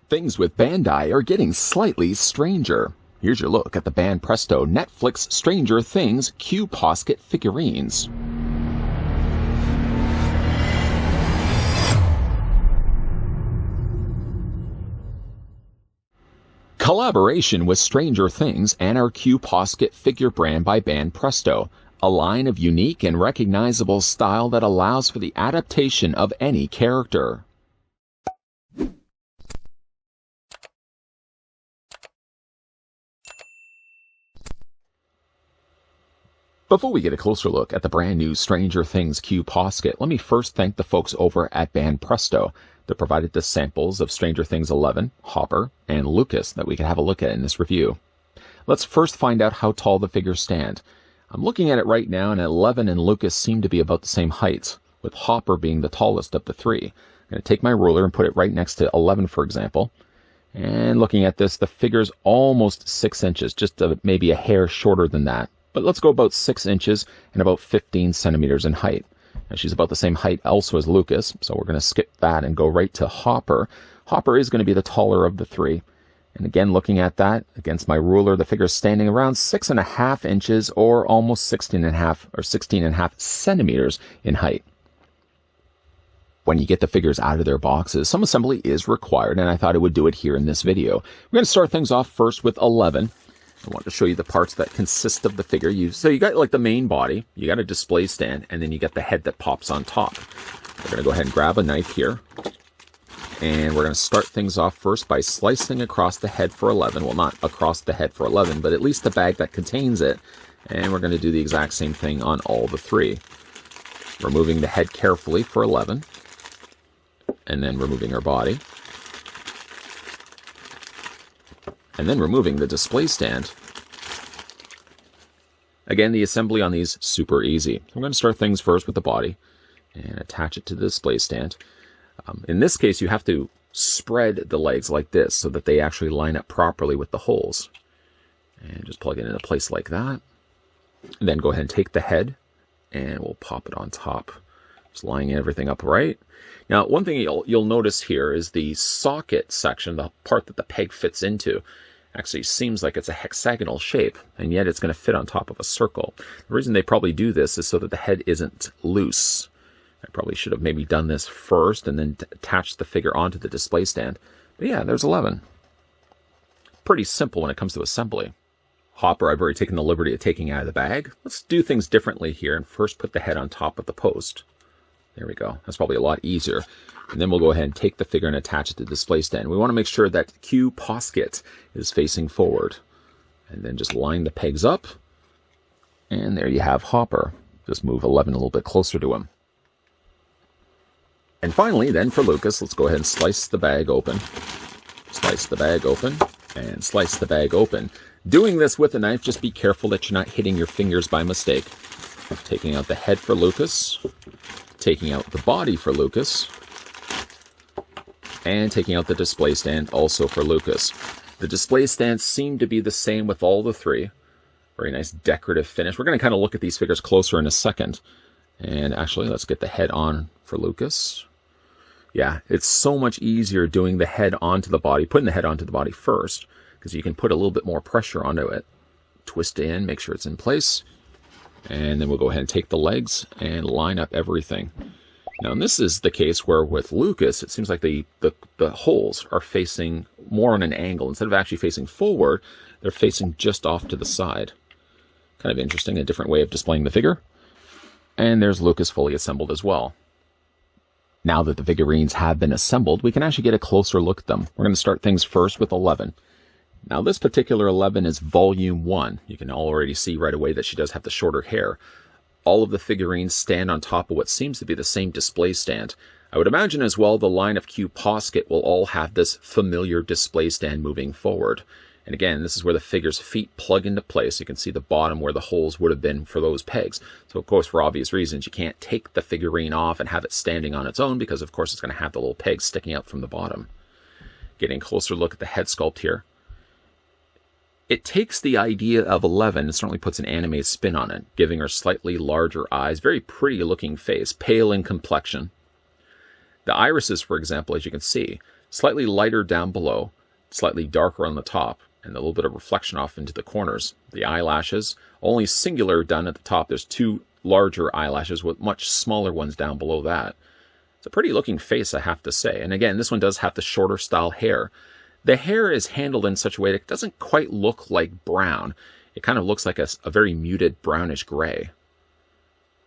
Things with Bandai are getting slightly stranger. Here's your look at the Banpresto Netflix Stranger Things QPosket figurines. Collaboration with Stranger Things and our QPosket figure brand by Banpresto, a line of unique and recognizable style that allows for the adaptation of any character. Before we get a closer look at the brand new Stranger Things QPosket, let me first thank the folks over at Banpresto that provided the samples of Stranger Things 11, Hopper, and Lucas that we can have a look at in this review. Let's first find out how tall the figures stand. I'm looking at it right now, and 11 and Lucas seem to be about the same height, with Hopper being the tallest of the three. I'm going to take my ruler and put it right next to 11, for example. And looking at this, the figure's almost 6 inches, just maybe a hair shorter than that. But let's go about 6 inches and about 15 centimeters in height. And she's about the same height also as Lucas, so we're going to skip that and go right to Hopper. Hopper is going to be the taller of the three. And again, looking at that against my ruler, the figure is standing around 6.5 inches or almost 16.5 centimeters in height. When you get the figures out of their boxes, some assembly is required, and I thought I would do it here in this video. We're going to start things off first with 11. I want to show you the parts that consist of the figure. So you got like the main body, you got a display stand, and then you got the head that pops on top. We're going to go ahead and grab a knife here. And we're going to start things off first by slicing across the head for 11. Well, not across the head for 11, but at least the bag that contains it. And we're going to do the exact same thing on all the three. Removing the head carefully for 11. And then removing her body. And then removing the display stand. Again, the assembly on these super easy. I'm going to start things first with the body and attach it to the display stand. In this case, you have to spread the legs like this so that they actually line up properly with the holes. And just plug it into place like that. And then go ahead and take the head and we'll pop it on top. Just lining everything up right. Now, one thing you'll notice here is the socket section, the part that the peg fits into, actually seems like it's a hexagonal shape, and yet it's going to fit on top of a circle. The reason they probably do this is so that the head isn't loose. I probably should have maybe done this first and then attached the figure onto the display stand. But yeah, there's 11. Pretty simple when it comes to assembly. Hopper, I've already taken the liberty of taking out of the bag. Let's do things differently here and first put the head on top of the post. There we go. That's probably a lot easier. And then we'll go ahead and take the figure and attach it to the display stand. We want to make sure that QPosket is facing forward. And then just line the pegs up. And there you have Hopper. Just move 11 a little bit closer to him. And finally, then for Lucas, let's go ahead and slice the bag open. Slice the bag open. And slice the bag open. Doing this with a knife, just be careful that you're not hitting your fingers by mistake. Taking out the head for Lucas. Taking out the body for Lucas. And taking out the display stand also for Lucas. The display stands seem to be the same with all the three. Very nice decorative finish. We're going to kind of look at these figures closer in a second. And actually, let's get the head on for Lucas. Yeah, it's so much easier doing the head onto the body, putting the head onto the body first, because you can put a little bit more pressure onto it. Twist it in, make sure it's in place. And then we'll go ahead and take the legs and line up everything. Now, and this is the case where with Lucas, it seems like the holes are facing more on an angle. Instead of actually facing forward, they're facing just off to the side. Kind of interesting, a different way of displaying the figure. And there's Lucas fully assembled as well. Now that the figurines have been assembled, we can actually get a closer look at them. We're going to start things first with 11. Now, this particular 11 is Volume 1. You can already see right away that she does have the shorter hair. All of the figurines stand on top of what seems to be the same display stand. I would imagine as well the line of QPosket will all have this familiar display stand moving forward. And again, this is where the figure's feet plug into place. You can see the bottom where the holes would have been for those pegs. So of course, for obvious reasons, you can't take the figurine off and have it standing on its own because of course it's going to have the little pegs sticking out from the bottom. Getting a closer look at the head sculpt here. It takes the idea of 11 and certainly puts an anime spin on it, giving her slightly larger eyes, very pretty looking face, pale in complexion. The irises, for example, as you can see, Slightly lighter down below, slightly darker on the top, and a little bit of reflection off into the corners. The eyelashes, only singular done at the top. There's two larger eyelashes with much smaller ones down below that. It's a pretty looking face, I have to say. And again, this one does have the shorter style hair. The hair is handled in such a way that it doesn't quite look like brown. It kind of looks like a very muted brownish gray.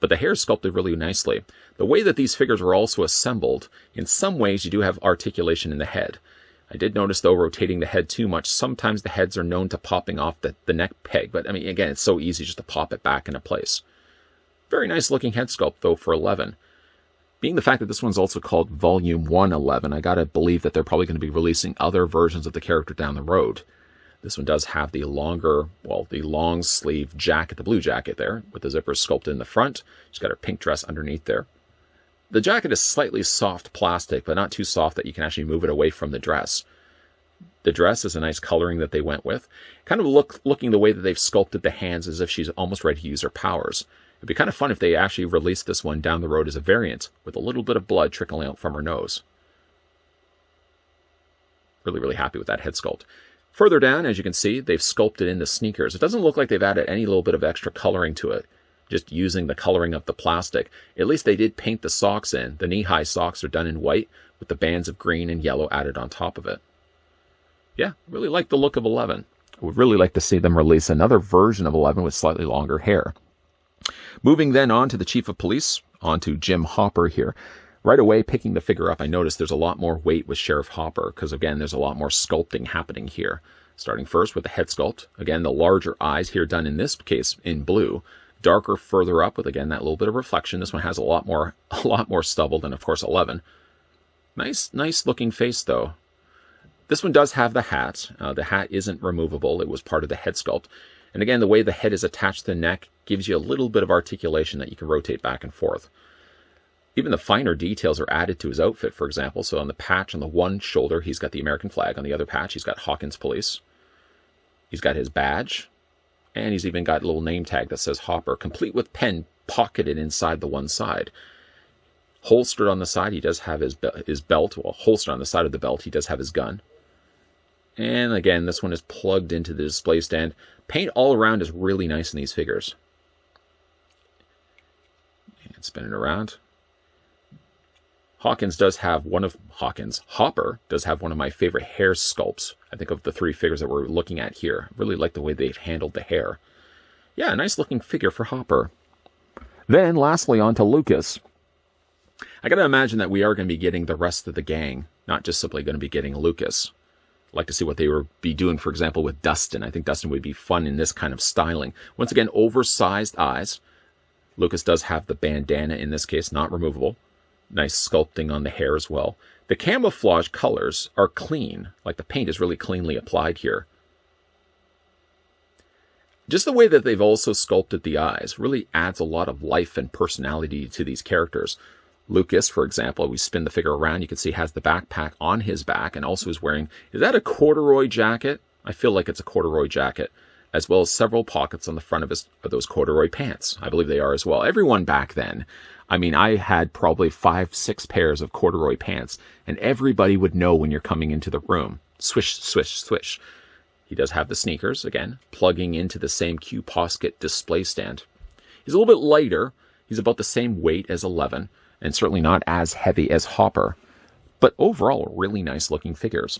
But the hair is sculpted really nicely. The way that these figures were also assembled, in some ways you do have articulation in the head. I did notice, though, rotating the head too much, sometimes the heads are known to popping off the neck peg. But, I mean, again, it's so easy just to pop it back into place. Very nice looking head sculpt, though, for 11. Being the fact that this one's also called Volume 111, I gotta believe that they're probably going to be releasing other versions of the character down the road. This one does have the longer, well, the long sleeve jacket, the blue jacket there, with the zippers sculpted in the front. She's got her pink dress underneath there. The jacket is slightly soft plastic, but not too soft that you can actually move it away from the dress. The dress is a nice coloring that they went with. Kind of looking the way that they've sculpted the hands as if she's almost ready to use her powers. It'd be kind of fun if they actually released this one down the road as a variant, with a little bit of blood trickling out from her nose. Really, really happy with that head sculpt. Further down, as you can see, they've sculpted in the sneakers. It doesn't look like they've added any little bit of extra coloring to it, just using the coloring of the plastic. At least they did paint the socks in. The knee-high socks are done in white, with the bands of green and yellow added on top of it. Yeah, really like the look of 11. I would really like to see them release another version of 11 with slightly longer hair. Moving then on to the Chief of Police, on to Jim Hopper here. Right away, picking the figure up, I noticed there's a lot more weight with Sheriff Hopper, because again, there's a lot more sculpting happening here. Starting first with the head sculpt. Again, the larger eyes here done in this case in blue. Darker further up with, again, that little bit of reflection. This one has a lot more stubble than, of course, 11. Nice looking face, though. This one does have the hat. The hat isn't removable. It was part of the head sculpt. And again, the way the head is attached to the neck gives you a little bit of articulation that you can rotate back and forth. Even the finer details are added to his outfit, for example. So on the patch on the one shoulder, he's got the American flag. On the other patch, he's got Hawkins Police. He's got his badge. And he's even got a little name tag that says Hopper, complete with pen pocketed inside the one side. Holstered on the side, he does have his belt. Well, holstered on the side of the belt, he does have his gun. And again, this one is plugged into the display stand. Paint all around is really nice in these figures. And spin it around. Hopper does have one of my favorite hair sculpts, I think, of the three figures that we're looking at here. I really like the way they've handled the hair. Yeah, nice looking figure for Hopper. Then, lastly, on to Lucas. I gotta imagine that we are going to be getting the rest of the gang, not just simply going to be getting Lucas. I'd like to see what they would be doing, for example, with Dustin. I think Dustin would be fun in this kind of styling. Once again, oversized eyes. Lucas does have the bandana in this case, not removable. Nice sculpting on the hair as well. The camouflage colors are clean, like the paint is really cleanly applied here. Just the way that they've also sculpted the eyes really adds a lot of life and personality to these characters. Lucas, for example, we spin the figure around, you can see has the backpack on his back and also is wearing, is that a corduroy jacket? I feel like it's a corduroy jacket, as well as several pockets on the front of those corduroy pants. I believe they are as well. Everyone back then, I mean, I had probably 5-6 pairs of corduroy pants, and everybody would know when you're coming into the room. Swish, swish, swish. He does have the sneakers, again, plugging into the same QPosket display stand. He's a little bit lighter. He's about the same weight as 11, and certainly not as heavy as Hopper. But overall, really nice looking figures.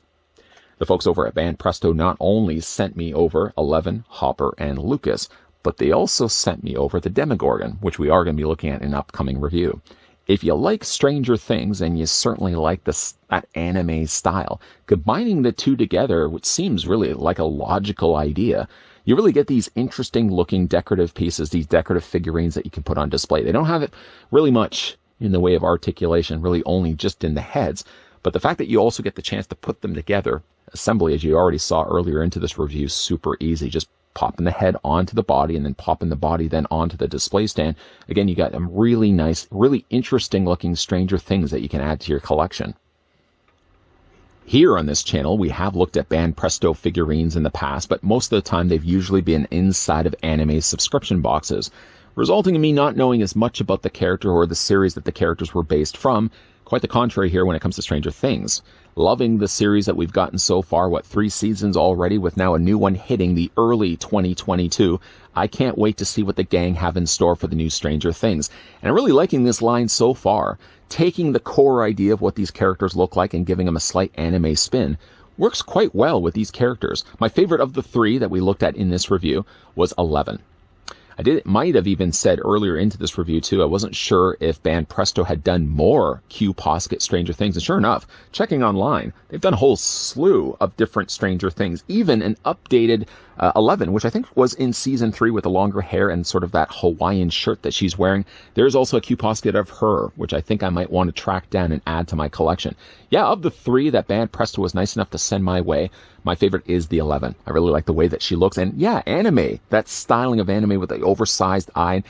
The folks over at Banpresto not only sent me over 11, Hopper, and Lucas, but they also sent me over the Demogorgon, which we are going to be looking at in an upcoming review. If you like Stranger Things, and you certainly like that anime style, combining the two together, which seems really like a logical idea, you really get these interesting looking decorative pieces, these decorative figurines that you can put on display. They don't have it really much in the way of articulation, really only just in the heads. But the fact that you also get the chance to put them together, assembly, as you already saw earlier into this review, super easy. Just popping the head onto the body and then popping the body then onto the display stand. Again, you got some really nice, really interesting looking Stranger Things that you can add to your collection. Here on this channel, we have looked at Banpresto figurines in the past, but most of the time they've usually been inside of anime subscription boxes. resulting in me not knowing as much about the character or the series that the characters were based from. Quite the contrary here when it comes to Stranger Things. Loving the series that we've gotten so far, 3 seasons already, with now a new one hitting the early 2022. I can't wait to see what the gang have in store for the new Stranger Things. And I'm really liking this line so far. Taking the core idea of what these characters look like and giving them a slight anime spin works quite well with these characters. My favorite of the 3 that we looked at in this review was 11. Might have even said earlier into this review too, I wasn't sure if Banpresto had done more QPoskets Stranger Things, and sure enough, checking online, they've done a whole slew of different Stranger Things, even an updated 11, which I think was in season 3 with the longer hair and sort of that Hawaiian shirt that she's wearing. There's also a QPosket of her, which I think I might want to track down and add to my collection. Yeah, of the 3 that Banpresto was nice enough to send my way, my favorite is the 11. I really like the way that she looks. And yeah, anime, that styling of anime with the oversized eyes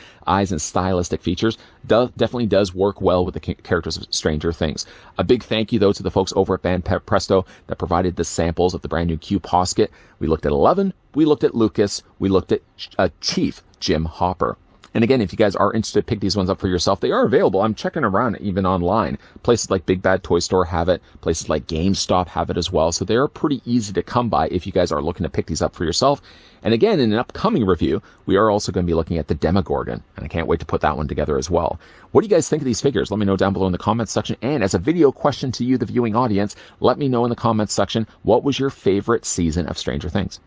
and stylistic features definitely does work well with the characters of Stranger Things. A big thank you, though, to the folks over at Banpresto that provided the samples of the brand new QPosket. We looked at 11, we looked at Lucas, we looked at Chief Jim Hopper. And again, if you guys are interested, pick these ones up for yourself. They are available. I'm checking around even online. Places like Big Bad Toy Store have it. Places like GameStop have it as well. So they are pretty easy to come by if you guys are looking to pick these up for yourself. And again, in an upcoming review, we are also going to be looking at the Demogorgon. And I can't wait to put that one together as well. What do you guys think of these figures? Let me know down below in the comments section. And as a video question to you, the viewing audience, let me know in the comments section, what was your favorite season of Stranger Things?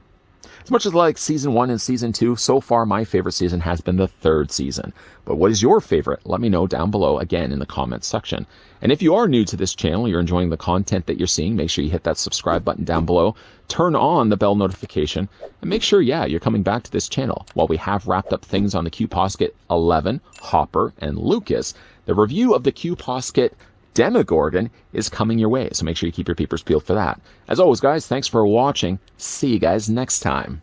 As much as I like season 1 and season 2, so far my favorite season has been the 3rd season. But what is your favorite? Let me know down below, again, in the comments section. And if you are new to this channel, you're enjoying the content that you're seeing, make sure you hit that subscribe button down below, turn on the bell notification, and make sure, you're coming back to this channel. While we have wrapped up things on the QPosket 11, Hopper, and Lucas, the review of the QPosket Demogorgon is coming your way, so make sure you keep your peepers peeled for that. As always, guys, thanks for watching. See you guys next time.